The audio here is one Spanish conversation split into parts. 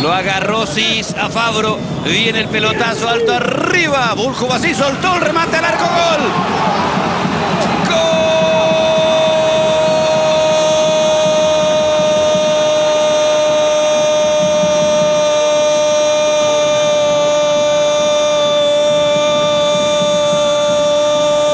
Lo agarró Cis a Fabro. Viene el pelotazo alto arriba. Buljubasic soltó el remate al arco.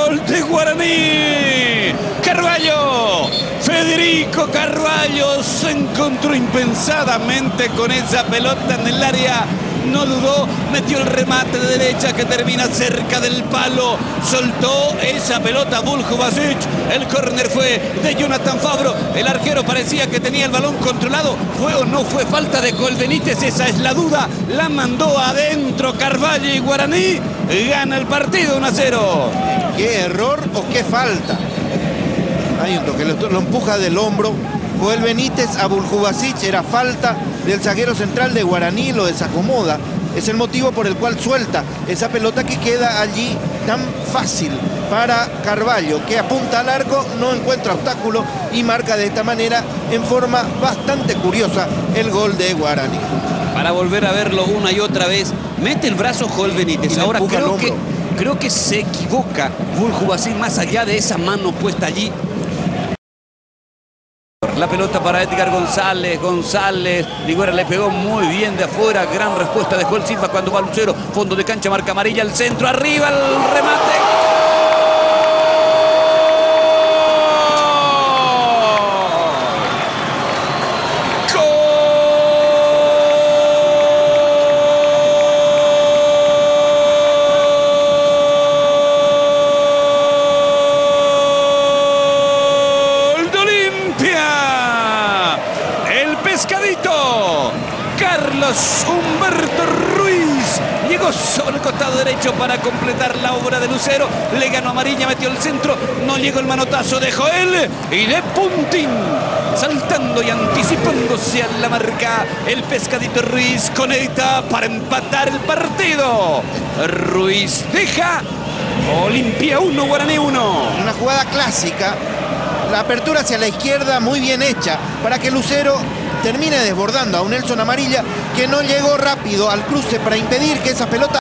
Gol. De Guaraní. Carvalho. Federico Carvalho se encontró impensadamente con esa pelota en el área. No dudó, metió el remate de derecha que termina cerca del palo. Soltó esa pelota Buljubasic. El córner fue de Jonathan Fabro. El arquero parecía que tenía el balón controlado. ¿Fue o no fue falta de Colbenítez? Esa es la duda. La mandó adentro Carvalho y Guaraní gana el partido 1-0. ¿Qué error o qué falta? Hay un toque, lo empuja del hombro. Joel Benítez a Buljubasic, era falta del zaguero central de Guaraní, lo desacomoda. Es el motivo por el cual suelta esa pelota que queda allí tan fácil para Carvalho, que apunta al arco, no encuentra obstáculo y marca de esta manera en forma bastante curiosa el gol de Guaraní. Para volver a verlo una y otra vez, mete el brazo Joel Benítez. Ahora creo que se equivoca Buljubasic más allá de esa mano puesta allí. La pelota para Edgar González. Ligüera le pegó muy bien de afuera. Gran respuesta de Joel Silva cuando va Lucero. Fondo de cancha, marca amarilla, el centro, arriba, el remate. Pescadito, Carlos Humberto Ruiz llegó sobre el costado derecho para completar la obra de Lucero. Le ganó amarilla, metió el centro, no llegó el manotazo de Joel y de puntín, saltando y anticipándose a la marca, el Pescadito Ruiz conecta para empatar el partido. Ruiz deja Olimpia 1, Guaraní 1. Una jugada clásica, la apertura hacia la izquierda muy bien hecha para que Lucero termine desbordando a un Nelson Amarilla que no llegó rápido al cruce para impedir que esa pelota